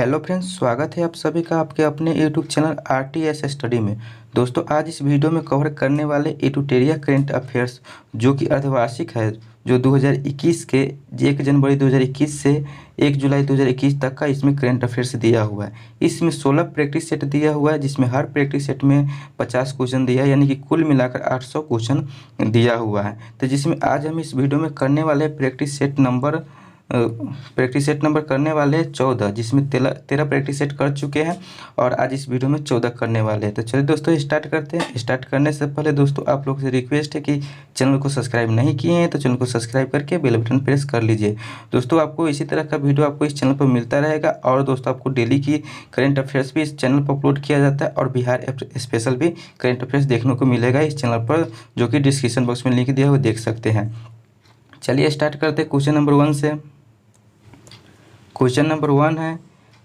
Hello friends, स्वागत है आप सभी का आपके अपने यूट्यूब चैनल आरटीएस स्टडी में। दोस्तों, आज इस वीडियो में कवर करने वाले एटुटेरिया करंट अफेयर्स जो कि अर्धवार्षिक है, जो 2021 के 1 जनवरी 2021 से 1 जुलाई 2021 तक का इसमें करंट अफेयर्स दिया हुआ है। इसमें 16 प्रैक्टिस सेट दिया हुआ है, जिसमें हर प्रैक्टिस सेट में 50 क्वेश्चन दिया है, यानी कि कुल मिलाकर 800 क्वेश्चन दिया हुआ है। तो जिसमें आज हम इस वीडियो में करने वाले प्रैक्टिस सेट नंबर करने वाले 14, जिसमें 13 प्रैक्टिस सेट कर चुके हैं और आज इस वीडियो में 14 करने वाले हैं। तो चलिए दोस्तों स्टार्ट करते हैं। स्टार्ट करने से पहले दोस्तों आप लोग से रिक्वेस्ट है कि चैनल को सब्सक्राइब नहीं किए हैं तो चैनल को सब्सक्राइब करके बेल बटन प्रेस कर लीजिए। दोस्तों, आपको इसी तरह का वीडियो आपको इस चैनल पर मिलता रहेगा और दोस्तों आपको डेली की करंट अफेयर्स भी इस चैनल पर अपलोड किया जाता है और बिहार स्पेशल भी करंट अफेयर्स देखने को मिलेगा इस चैनल पर, जो कि डिस्क्रिप्शन बॉक्स में लिंक दिया है वो देख सकते हैं। चलिए स्टार्ट करते हैं क्वेश्चन नंबर 1 से। क्वेश्चन नंबर 1 है,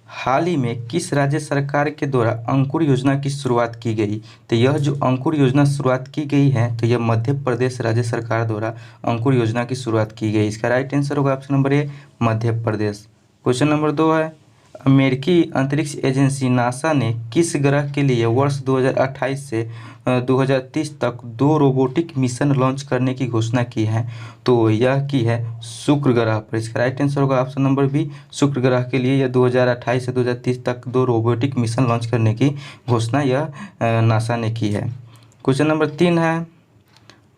हाल ही में किस राज्य सरकार के द्वारा अंकुर योजना की शुरुआत की गई? तो यह जो अंकुर योजना शुरुआत की गई है तो यह मध्य प्रदेश राज्य सरकार द्वारा अंकुर योजना की शुरुआत की गई। इसका राइट आंसर होगा option number A, Madhya Pradesh. Question number 2 है, अमेरिकी अंतरिक्ष एजेंसी नासा ने किस ग्रह के लिए वर्ष 2028 से 2030 तक 2 रोबोटिक मिशन लॉन्च करने की घोषणा की है? तो यह की है शुक्र ग्रह पर। इसका राइट आंसर होगा ऑप्शन नंबर बी, शुक्र ग्रह के लिए यह 2028 से 2030 तक 2 रोबोटिक मिशन लॉन्च करने की घोषणा यह नासा ने की है। क्वेश्चन नंबर 3 है,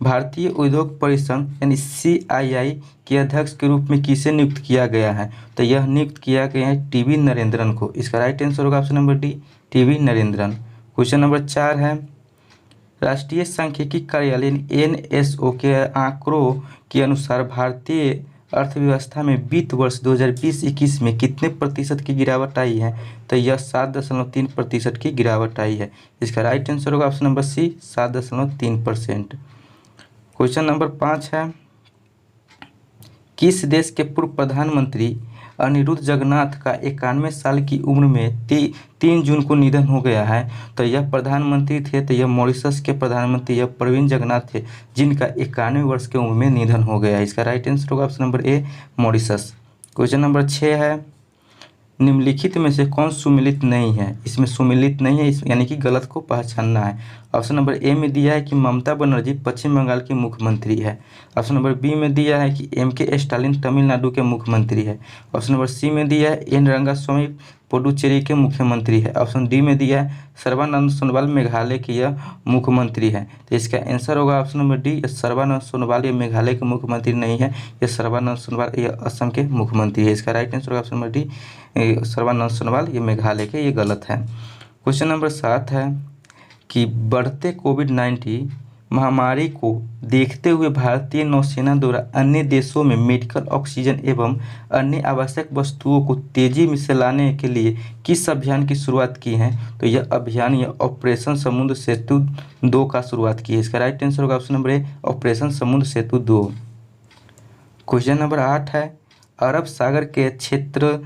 भारतीय उद्योग परिसंघ यानी CII के अध्यक्ष के रूप में किसे नियुक्त किया गया है? तो यह नियुक्त किया गया है टीवी नरेंद्रन को। इसका राइट आंसर होगा option number D, TV Narendran. Question number 4 है, राष्ट्रीय सांख्यिकी कार्यालय NSO के आंकड़ों के अनुसार भारतीय अर्थव्यवस्था में वित्त वर्ष 2020-21 में कितने प्रतिशत की गिरावट आई है? तो यह 7.3% की गिरावट आई है। इसका राइट आंसर होगा option number C, 7.3%। Question number 5 है, किस देश के पूर्व प्रधानमंत्री अनिरुद्ध जगन्नाथ का 91 साल की उम्र में 3 जून को निधन हो गया है? तो यह प्रधानमंत्री थे, तो यह मॉरिशस के प्रधानमंत्री यह प्रवीण जगन्नाथ थे, जिनका 91 वर्ष की उम्र में निधन हो गया है। इसका राइट आंसर होगा option number A, Mauritius. Question number 6 है, निम्नलिखित में से कौन सुमेलित नहीं है? इसमें सुमेलित नहीं है, यानी कि गलत को पहचानना है। ऑप्शन नंबर ए में दिया है कि ममता बनर्जी पश्चिम बंगाल की मुख्यमंत्री है। ऑप्शन नंबर बी में दिया है कि MK स्टालिन तमिलनाडु के मुख्यमंत्री है। ऑप्शन नंबर सी में दिया है N रंगास्वामी पुडुचेरी के मुख्यमंत्री है। ऑप्शन डी में दिया है सर्बानंद सोनोवाल मेघालय के यह मुख्यमंत्री है। तो इसका आंसर होगा option number D, Sarbananda Sonowal ये मेघालय के मुख्यमंत्री नहीं है, यह सर्बानंद सोनोवाल ये असम के मुख्यमंत्री है। इसका राइट आंसर होगा option number D, Sarbananda Sonowal ये मेघालय के, ये गलत है। क्वेश्चन नंबर 7 है कि बढ़ते कोविड-19 महामारी को देखते हुए भारतीय नौसेना द्वारा अन्य देशों में मेडिकल ऑक्सीजन एवं अन्य आवश्यक वस्तुओं को तेजी से लाने के लिए किस अभियान की शुरुआत की है? तो यह अभियान यह ऑपरेशन समुद्र सेतु 2 का शुरुआत की है। इसका राइट आंसर होगा ऑप्शन नंबर ए, ऑपरेशन समुद्र सेतु 2। क्वेश्चन नंबर 8 है, अरब सागर के क्षेत्र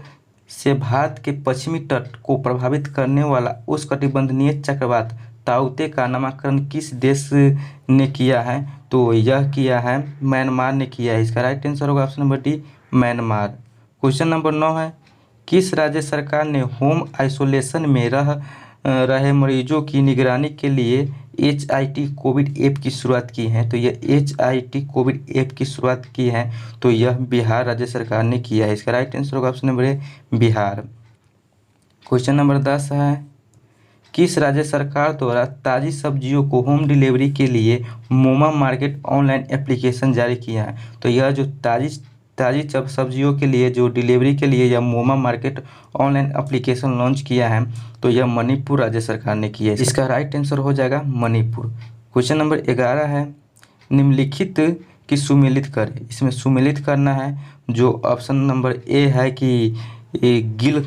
से भारत के पश्चिमी तट को प्रभावित करने वाला उष्णकटिबंधीय चक्रवात ताउते का नामकरण किस देश ने किया है? तो यह किया है म्यांमार ने किया है। इसका राइट आंसर होगा option number D, Myanmar. Question number 9 है, किस राज्य सरकार ने होम आइसोलेशन में रहे मरीजों की निगरानी के लिए HIT कोविड ऐप की शुरुआत की है? तो यह HIT कोविड ऐप की शुरुआत की है तो यह बिहार राज्य सरकार ने किया है। इसका राइट आंसर होगा option number A, Bihar. Question number 10 है, किस राज्य सरकार द्वारा ताज़ी सब्जियों को होम डिलीवरी के लिए मोमा मार्केट ऑनलाइन एप्लीकेशन जारी किया है? तो यह जो ताज़ी सब्जियों के लिए जो डिलीवरी के लिए यह मोमा मार्केट ऑनलाइन एप्लीकेशन लॉन्च किया है तो यह मणिपुर राज्य सरकार ने किया है। इसका राइट आंसर हो जाएगा मणिपुर। क्वेश्चन नंबर 11 है, निम्नलिखित की सुमेलित करें। इसमें सुमेलित करना है जो ऑप्शन नंबर ए है कि गिल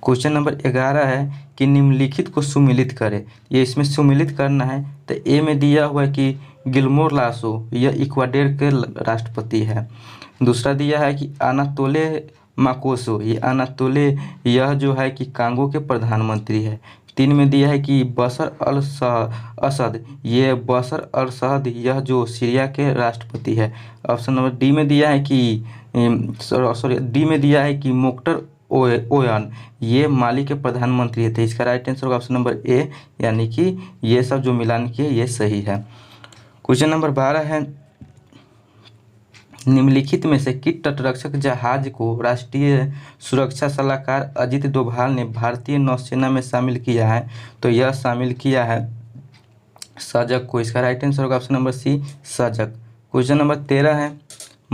क्वेश्चन नंबर 11 है कि निम्नलिखित को सुमेलित करें। ये इसमें सुमेलित करना है तो ए में दिया हुआ है कि गिलमोर लासो यह इक्वाडोर के राष्ट्रपति है। दूसरा दिया है कि अनातोले माकोसो, ये अनातोले यह जो है कि कांगो के प्रधानमंत्री है। 3 में दिया है कि बशर अल असद, ये बशर अल असद यह जो सीरिया के राष्ट्रपति है। ऑप्शन नंबर डी में दिया है कि सॉरी डी में दिया है कि मुख्तार ओयान, ये माली के प्रधानमंत्री थे। इसका राइट आंसर होगा ऑप्शन नंबर ए, यानी कि ये सब जो मिलान किए ये सही है। क्वेश्चन नंबर 12 है, निम्नलिखित में से किस तटरक्षक जहाज को राष्ट्रीय सुरक्षा सलाहकार अजित डोभाल ने भारतीय नौसेना में शामिल किया है? तो यह शामिल किया है सजग को। इसका राइट आंसर होगा ऑप्शन नंबर सी, सजग। क्वेश्चन नंबर 13 है,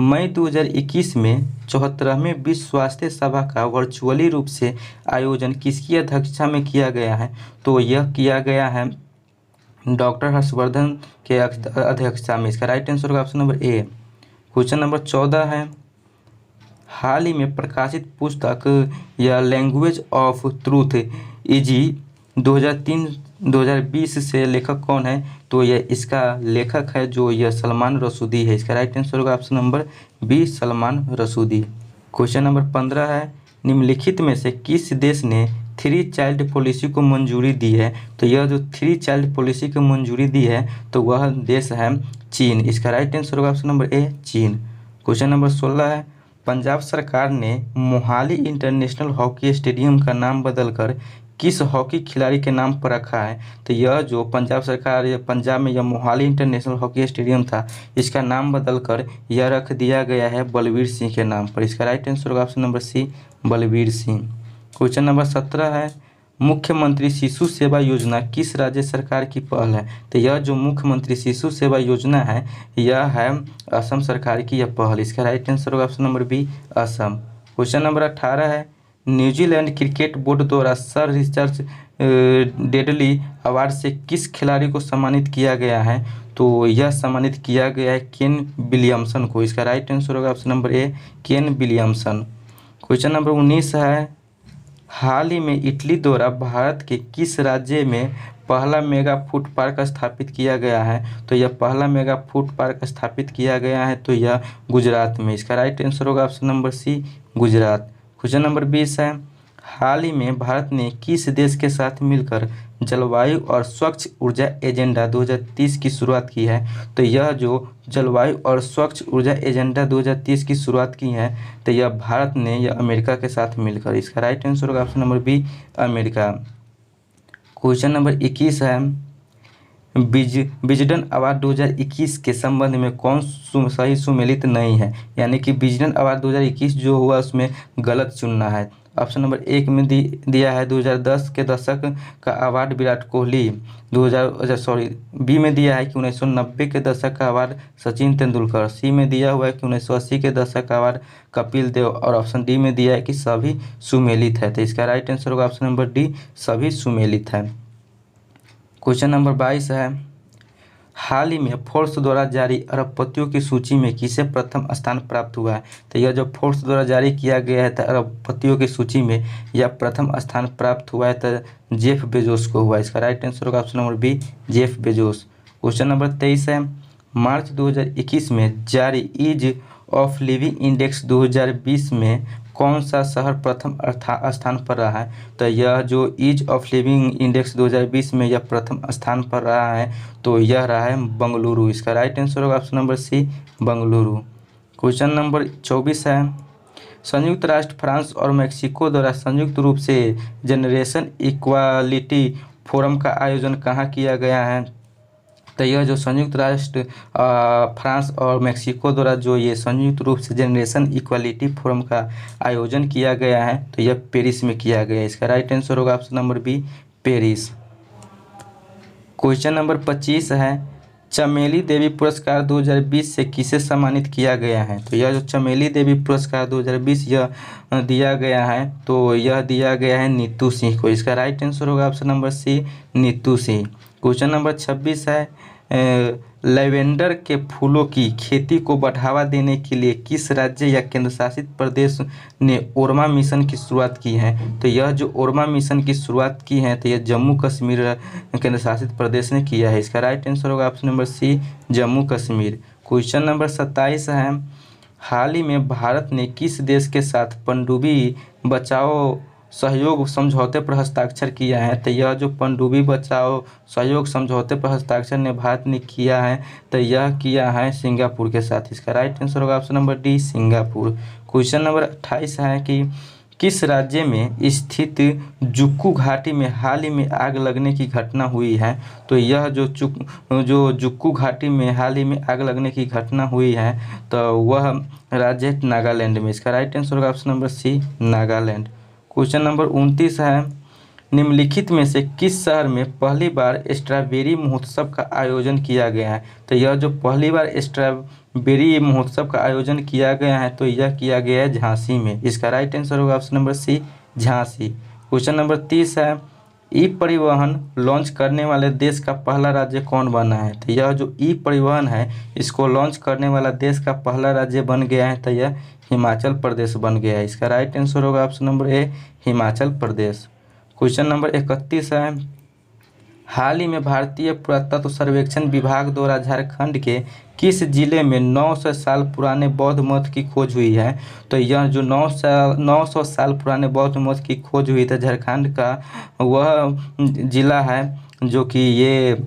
मई 2021 में 74वें विश्व स्वास्थ्य सभा का वर्चुअली रूप से आयोजन किसकी अध्यक्षता में किया गया है? तो यह किया गया है डॉक्टर हर्षवर्धन के अध्यक्षता में। इसका राइट आंसर होगा option number A. Question number 14 है, हाल ही में प्रकाशित पुस्तक या लैंग्वेज ऑफ ट्रूथ इजी 2003-2020 से लेखक कौन है? तो यह इसका लेखक है जो यह सलमान रसूदी है। इसका राइट आंसर होगा option number B, Salman Rushdie. Question number 15 है, निम्नलिखित में से किस देश ने 3 चाइल्ड पॉलिसी को मंजूरी दी है? तो यह जो 3 चाइल्ड पॉलिसी को मंजूरी दी है तो वह देश है चीन। इसका राइट आंसर होगा ऑप्शन नंबर ए, चीन। क्वेश्चन नंबर 16 है, पंजाब सरकार ने मोहाली इंटरनेशनल हॉकी स्टेडियम का नाम बदलकर किस हॉकी खिलाड़ी के नाम पर रखा है? तो यह जो पंजाब सरकार पंजाब में यह मोहाली इंटरनेशनल हॉकी स्टेडियम था, इसका नाम बदलकर यह रख दिया गया है बलवीर सिंह के नाम पर। इसका राइट आंसर होगा option number C, Balbir Singh. Question number 17 है, मुख्यमंत्री शिशु सेवा योजना किस राज्य सरकार की पहल है? तो यह जो मुख्यमंत्री शिशु सेवा योजना है यह है असम सरकार की यह पहल। इसका राइट आंसर होगा option number B, Assam. Question number 18 है, न्यूजीलैंड क्रिकेट बोर्ड द्वारा सर रिचर्ड डेडली अवार्ड से किस खिलाड़ी को सम्मानित किया गया है? तो यह सम्मानित किया गया है केन विलियमसन को। इसका राइट आंसर होगा option number A, Kane Williamson. Question number 19 है, हाल ही में इटली द्वारा भारत के किस राज्य में पहला मेगा फूड पार्क स्थापित किया गया है? तो यह पहला मेगा फूड पार्क स्थापित किया गया है तो यह गुजरात में। इसका राइट आंसर होगा option number C, Gujarat. Question number 20 है, हाल ही में भारत ने किस देश के साथ मिलकर जलवायु और स्वच्छ ऊर्जा एजेंडा 2030 की शुरुआत की है? तो यह जो जलवायु और स्वच्छ ऊर्जा एजेंडा 2030 की शुरुआत की है तो यह भारत ने यह अमेरिका के साथ मिलकर। इसका राइट आंसर होगा option number B, America. Question number 21 है, विजडन अवार्ड 2021 के संबंध में कौन सही सुमेलित नहीं है? यानी कि विजडन अवार्ड 2021 जो हुआ उसमें गलत चुनना है। ऑप्शन नंबर 1 में दिया है 2010 के दशक का अवार्ड विराट कोहली, बी में दिया है कि 1990 के दशक का अवार्ड सचिन तेंदुलकर, सी में दिया हुआ है कि 1980 के दशक का अवार्ड कपिल देव और ऑप्शन डी में दिया है कि सभी सुमेलित है। तो इसका राइट आंसर होगा ऑप्शन नंबर डी, सभी सुमेलित है। क्वेश्चन नंबर 22 है, हाल ही में फोर्ब्स द्वारा जारी अरबपतियों की सूची में किसे प्रथम स्थान प्राप्त हुआ है? तो यह जो फोर्ब्स द्वारा जारी किया गया है अरबपतियों की सूची में यह प्रथम स्थान प्राप्त हुआ है तो जेफ बेजोस को हुआ। इसका राइट आंसर होगा option number B, Jeff Bezos. Question number 23 है, मार्च 2021 में जारी ईज ऑफ लिविंग इंडेक्स 2020 में कौन सा शहर प्रथम स्थान पर रहा है? तो यह जो ईज ऑफ लिविंग इंडेक्स 2020 में यह प्रथम स्थान पर रहा है तो यह रहा है बंगलुरु। इसका राइट आंसर होगा option number C, Bengaluru. Question number 24 है, संयुक्त राष्ट्र फ्रांस और मेक्सिको द्वारा संयुक्त रूप से जनरेशन इक्वालिटी फोरम का आयोजन कहाँ किया गया है? तो यह जो संयुक्त राष्ट्र फ्रांस और मेक्सिको द्वारा जो ये संयुक्त रूप से जनरेशन इक्वालिटी फोरम का आयोजन किया गया है तो यह पेरिस में किया गया है। इसका राइट आंसर होगा option number B, Paris. Question number 25 है, चमेली देवी पुरस्कार 2020 से किसे सम्मानित किया गया है? तो यह जो चमेली देवी पुरस्कार 2020 यह दिया गया है तो यह दिया गया है नीतू सिंह को। इसका राइट आंसर होगा option number C, Neetu Singh. Question number 26 है, लैवेंडर के फूलों की खेती को बढ़ावा देने के लिए किस राज्य या केंद्र शासित प्रदेश ने ओरमा मिशन की शुरुआत की है? तो यह जो ओरमा मिशन की शुरुआत की है तो यह जम्मू कश्मीर केंद्र शासित प्रदेश ने किया है। इसका राइट आंसर होगा option number C, Jammu Kashmir. Question number 27 है, हाल ही में भारत ने किस देश के साथ पनडुब्बी बचाओ सहयोग समझौते पर हस्ताक्षर किया है? तो यह जो पनडुब्बी बचाओ सहयोग समझौते पर हस्ताक्षर ने भारत ने किया है, तो यह किया है सिंगापुर के साथ। इसका राइट आंसर होगा option number D, Singapore. Question number 28 है कि किस राज्य में स्थित जुक्कू घाटी में हाल ही में आग लगने की घटना हुई है? तो यह जो जुक्कू घाटी में हाल ही में आग लगने की घटना हुई है, तो वह राज्य है नागालैंड में। इसका राइट आंसर होगा option number C, Nagaland. Question number 29 है, निम्नलिखित में से किस शहर में पहली बार स्ट्रॉबेरी महोत्सव का आयोजन किया गया है? तो यह जो पहली बार स्ट्रॉबेरी महोत्सव का आयोजन किया गया है, तो यह किया गया है झांसी में। इसका राइट आंसर होगा option number C, Jhansi. Question number 30 है, ई परिवहन लॉन्च करने वाले देश का पहला राज्य कौन बना है? तो यह जो ई परिवहन है, इसको लॉन्च करने वाला देश का पहला राज्य बन गया है, तो यह हिमाचल प्रदेश बन गया है। इसका राइट आंसर होगा option number A, Himachal Pradesh. Question number 31 है, हाल ही में भारतीय पुरातत्व सर्वेक्षण विभाग द्वारा झारखंड के किस जिले में 900 साल पुराने बौद्ध मठ की खोज हुई है? तो यह जो 900 साल पुराने बौद्ध मठ की खोज हुई थी झारखंड का, वह जिला है जो कि ये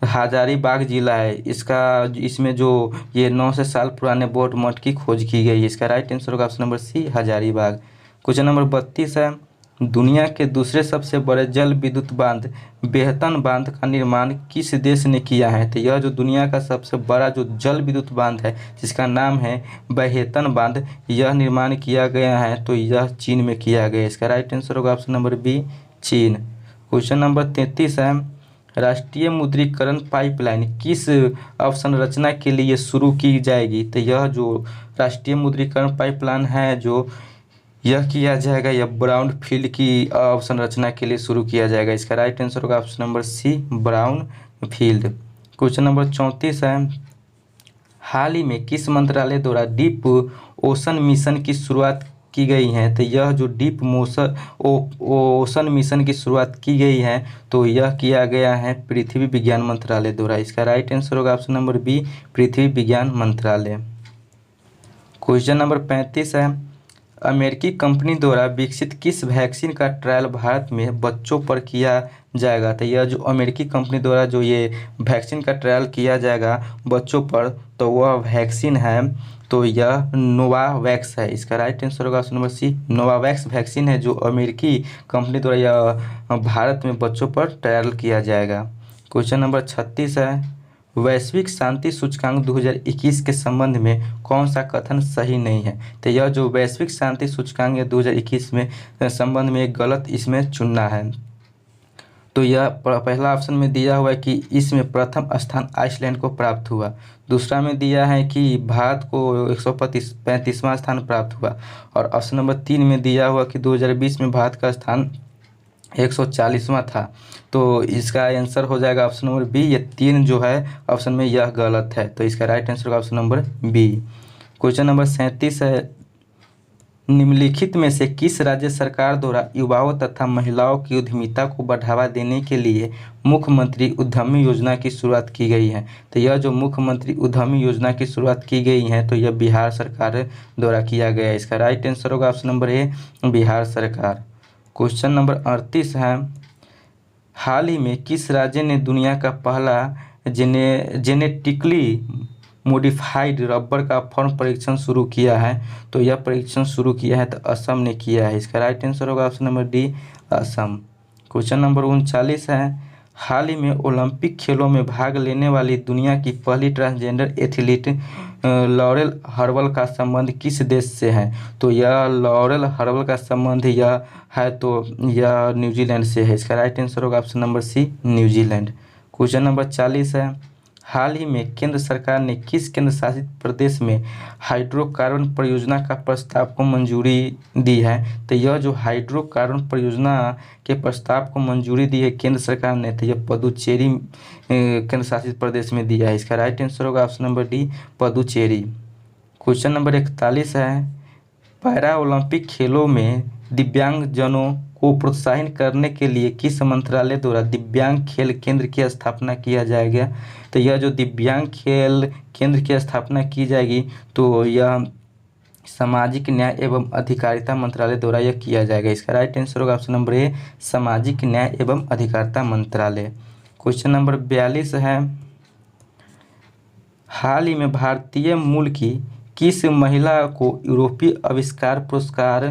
हजारीबाग जिला है। इसमें जो ये 900 साल पुराने बौद्ध मठ की खोज की गई है। इसका राइट आंसर होगा option number C, Hazaribagh. Question number 32 है, दुनिया के दूसरे सबसे बड़े जल विद्युत बांध बेहतन बांध का निर्माण किस देश ने किया है? तो यह जो दुनिया का सबसे बड़ा जो जल विद्युत बांध है, जिसका नाम है बेहतन बांध, यह निर्माण किया गया है, तो यह चीन में किया गया है। इसका राइट आंसर होगा ऑप्शन नंबर बी, चीन। क्वेश्चन नंबर 33 है, राष्ट्रीय मुद्रीकरण पाइपलाइन किस अवसंरचना के लिए शुरू की जाएगी? तो यह जो राष्ट्रीय मुद्रीकरण पाइपलाइन है, जो यह किया जाएगा, यह ब्राउन फील्ड की अवसंरचना के लिए शुरू किया जाएगा। इसका राइट आंसर होगा option number C, brownfield. Question number 34 है, हाल ही में किस मंत्रालय द्वारा डीप ओशन मिशन की शुरुआत की गई है? तो यह जो डीप ओशन मिशन की शुरुआत की गई है, तो यह किया गया है पृथ्वी विज्ञान मंत्रालय द्वारा। इसका राइट आंसर होगा ऑप्शन नंबर बी, पृथ्वी विज्ञान मंत्रालय। क्वेश्चन नंबर 35 है, अमेरिकी कंपनी द्वारा विकसित किस वैक्सीन का ट्रायल भारत में बच्चों पर किया जाएगा? तो यह जो अमेरिकी कंपनी द्वारा जो ये वैक्सीन का ट्रायल किया जाएगा बच्चों पर, तो वह वैक्सीन है, तो यह नोवावैक्स है। इसका राइट आंसर होगा option number C, Novavax vaccine है जो अमेरिकी कंपनी द्वारा यह भारत में बच्चों पर ट्रायल किया जाएगा। क्वेश्चन नंबर 36 है, वैश्विक शांति सूचकांक 2021 के संबंध में कौन सा कथन सही नहीं है? तो यह जो वैश्विक शांति सूचकांक है 2021 में संबंध में एक गलत इसमें चुनना है। तो यह पहला ऑप्शन में दिया हुआ है कि इसमें प्रथम स्थान आइसलैंड को प्राप्त हुआ, दूसरा में दिया है कि भारत को 135वां स्थान प्राप्त हुआ, और ऑप्शन नंबर 3 में दिया हुआ कि 2020 में भारत का स्थान 140वां था। तो इसका आंसर हो जाएगा ऑप्शन नंबर बी। ये 3 जो है ऑप्शन में यह गलत है, तो इसका राइट आंसर होगा option number B. Question number 37 है, निम्नलिखित में से किस राज्य सरकार द्वारा युवाओं तथा महिलाओं की उद्यमिता को बढ़ावा देने के लिए मुख्यमंत्री उद्यमी योजना की शुरुआत की गई है? तो यह जो मुख्यमंत्री उद्यमी योजना की शुरुआत की गई है, तो यह बिहार सरकार द्वारा किया गया है। इसका राइट आंसर होगा ऑप्शन नंबर ए, बिहार सरकार। क्वेश्चन नंबर 38 है, हाल ही में किस राज्य ने दुनिया का पहला जेनेटिकली मॉडिफाइड रबर का फॉर्म परीक्षण शुरू किया है? तो यह परीक्षण शुरू किया है, तो असम ने किया है। इसका राइट आंसर होगा option number D, Assam. Question number 39 है, हाल ही में ओलंपिक खेलों में भाग लेने वाली दुनिया की पहली ट्रांसजेंडर एथलीट लॉरेल हर्बल का संबंध किस देश से है? तो यह लॉरेल हर्बल का संबंध यह है, तो यह न्यूजीलैंड से है। इसका राइट आंसर होगा option number C, New Zealand. Question number 40 है, हाल ही में केंद्र सरकार ने किस केंद्र शासित प्रदेश में हाइड्रोकार्बन परियोजना का प्रस्ताव को मंजूरी दी है? तो यह जो हाइड्रोकार्बन परियोजना के प्रस्ताव को मंजूरी दी है केंद्र सरकार ने, तो यह पुदुचेरी केंद्र शासित प्रदेश में दिया है। इसका राइट आंसर होगा option number D, Puducherry. Question number 41 है, पैरा ओलंपिक खेलों में दिव्यांगजनों को प्रोत्साहित करने के लिए किस मंत्रालय द्वारा दिव्यांग खेल केंद्र की स्थापना किया जाएगा? तो यह जो दिव्यांग खेल केंद्र की स्थापना की जाएगी, तो यह सामाजिक न्याय एवं अधिकारिता मंत्रालय द्वारा यह किया जाएगा। इसका राइट आंसर होगा ऑप्शन नंबर ए, सामाजिक न्याय एवं अधिकारिता मंत्रालय। क्वेश्चन नंबर 42 है, हाल ही में भारतीय मूल की किस महिला को यूरोपीय आविष्कार पुरस्कार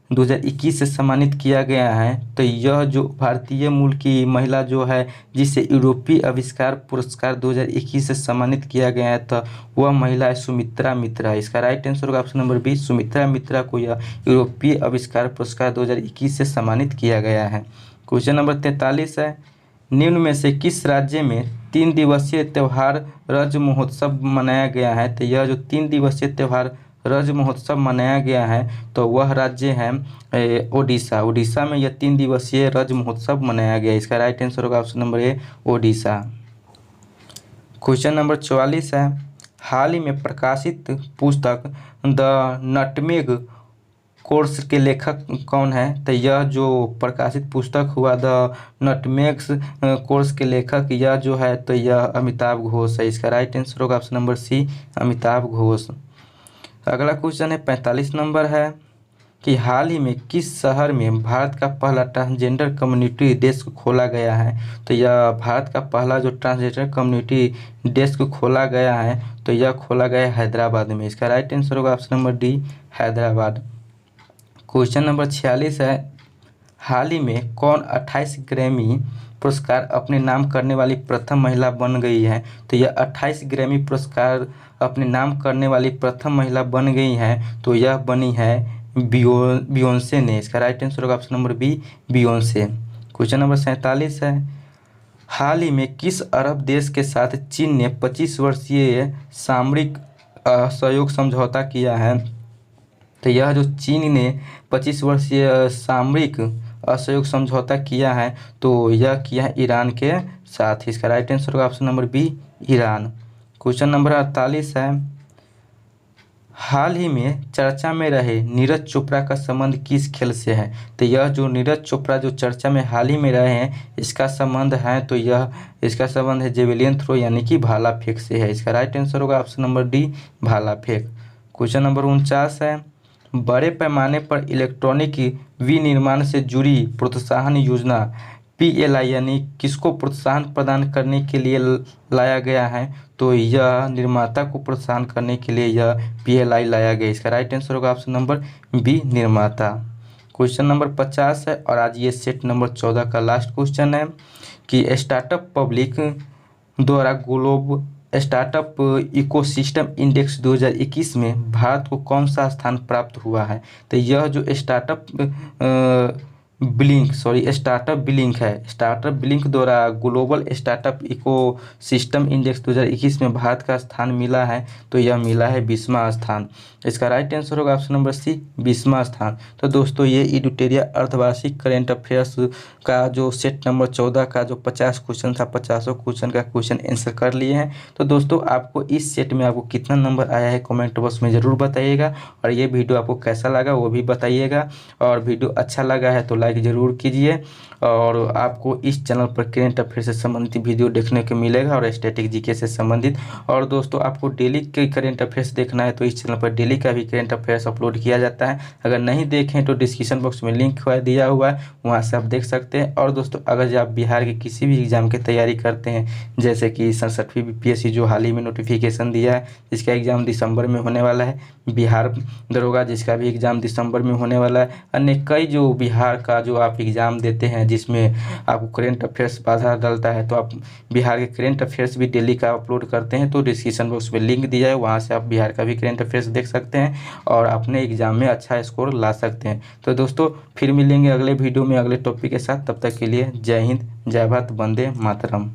2021 से सम्मानित किया गया है? तो यह जो भारतीय मूल की महिला जो है जिसे यूरोपीय आविष्कार पुरस्कार 2021 से सम्मानित किया गया है, तो वह महिला है सुमित्रा मित्रा। इसका राइट आंसर होगा ऑप्शन नंबर बी, सुमित्रा मित्रा को यह यूरोपीय आविष्कार पुरस्कार 2021 से सम्मानित किया गया है। क्वेश्चन नंबर 43 है, निम्न में से किस राज्य में 3 दिवसीय त्यौहार रज महोत्सव मनाया गया है? तो यह जो 3 दिवसीय त्यौहार रज महोत्सव मनाया गया है तो वह राज्य है ओडिशा। ओडिशा में यह 3 दिवसीय रज महोत्सव मनाया गया। इसका राइट आंसर होगा option number A, Odisha. Question number 44 है, हाल ही में प्रकाशित पुस्तक द नटमेग कोर्स के लेखक कौन है? तो यह जो प्रकाशित पुस्तक हुआ द नटमेग्स कोर्स के लेखक यह जो है तो यह अमिताभ घोष है। इसका राइट आंसर होगा option number C, Amitav Ghosh. अगला क्वेश्चन है 45 नंबर है कि हाल ही में किस शहर में भारत का पहला ट्रांसजेंडर कम्युनिटी डेस्क खोला गया है? तो यह भारत का पहला जो ट्रांसजेंडर कम्युनिटी डेस्क खोला गया है तो यह खोला गया हैदराबाद में। इसका राइट आंसर होगा option number D, Hyderabad. Question number 46 है, हाल ही में कौन 28 ग्रैमी पुरस्कार अपने नाम करने वाली प्रथम महिला बन गई है? तो यह 28 ग्रैमी पुरस्कार अपने नाम करने वाली प्रथम महिला बन गई है तो यह बनी है बियोंसे ने। इसका राइट आंसर होगा option number B, Beyonce. Question number 47 है, हाल ही में किस अरब देश के साथ चीन ने 25 वर्षीय सामरिक सहयोग समझौता किया है? तो यह जो चीन ने 25 वर्षीय सामरिक असहयोग समझौता किया है तो यह किया है ईरान के साथ। इसका राइट आंसर होगा option number B, Iran. Question number 48 है, हाल ही में चर्चा में रहे नीरज चोपड़ा का संबंध किस खेल से है? तो यह जो नीरज चोपड़ा जो चर्चा में हाल ही में रहे हैं इसका संबंध है तो यह इसका संबंध है जेवेलियन थ्रो यानी कि भाला फेंक से है। इसका राइट आंसर होगा ऑप्शन नंबर डी, भाला फेंक। क्वेश्चन नंबर 49 है, बड़े पैमाने पर इलेक्ट्रॉनिक विनिर्माण से जुड़ी प्रोत्साहन योजना PLI यानी किसको प्रोत्साहन प्रदान करने के लिए लाया गया है? तो यह निर्माता को प्रोत्साहन करने के लिए यह PLI लाया गया। इसका राइट आंसर होगा ऑप्शन नंबर बी, निर्माता। क्वेश्चन नंबर 50 है और आज ये सेट नंबर 14 का लास्ट क्वेश्चन है कि स्टार्टअप पब्लिक द्वारा ग्लोब स्टार्टअप इकोसिस्टम इंडेक्स 2021 में भारत को कौन सा स्थान प्राप्त हुआ है? तो यह जो स्टार्टअप बिलिंक द्वारा ग्लोबल स्टार्टअप इकोसिस्टम इंडेक्स 2021 में भारत का स्थान मिला है तो यह मिला है 20वां स्थान। इसका राइट आंसर होगा ऑप्शन नंबर सी, 20वां स्थान। तो दोस्तों ये एडुटेरिया अर्धवार्षिक करेंट अफेयर्स का जो सेट नंबर 14 का जो 50 क्वेश्चन था 50 क्वेश्चन का क्वेश्चन आंसर कर लिए हैं। तो दोस्तों आपको इस सेट में आपको कितना नंबर आया है कमेंट बॉक्स में ज़रूर बताइएगा और ये वीडियो आपको कैसा लगा वो भी बताइएगा। और वीडियो अच्छा लगा है तो लाइक ज़रूर कीजिए और आपको इस चैनल पर करेंट अफेयर से संबंधित वीडियो देखने को मिलेगा और स्टैटिक जीके से संबंधित। और दोस्तों आपको डेली के करेंट अफेयर्स देखना है तो इस चैनल पर डेली का भी करेंट अफेयर्स अपलोड किया जाता है। अगर नहीं देखें तो डिस्क्रिप्शन बॉक्स में लिंक दिया हुआ है, वहाँ से आप देख सकते हैं। और दोस्तों अगर आप बिहार के किसी भी एग्ज़ाम की तैयारी करते हैं जैसे कि 67वीं BPSC जो हाल ही में नोटिफिकेशन दिया है जिसका एग्ज़ाम दिसंबर में होने वाला है, बिहार दरोगा जिसका भी एग्ज़ाम दिसंबर में होने वाला है, अन्य कई जो बिहार का जो आप एग्ज़ाम देते हैं जिसमें आपको करेंट अफेयर्स बाधा डलता है तो आप बिहार के करेंट अफेयर्स भी डेली का अपलोड करते हैं। तो डिस्क्रिप्शन बॉक्स में लिंक दिया है, वहाँ से आप बिहार का भी करेंट अफेयर्स देख सकते हैं और अपने एग्ज़ाम में अच्छा स्कोर ला सकते हैं। तो दोस्तों फिर मिलेंगे अगले वीडियो में अगले टॉपिक के साथ, तब तक के लिए जय हिंद, जय भारत, वंदे मातरम।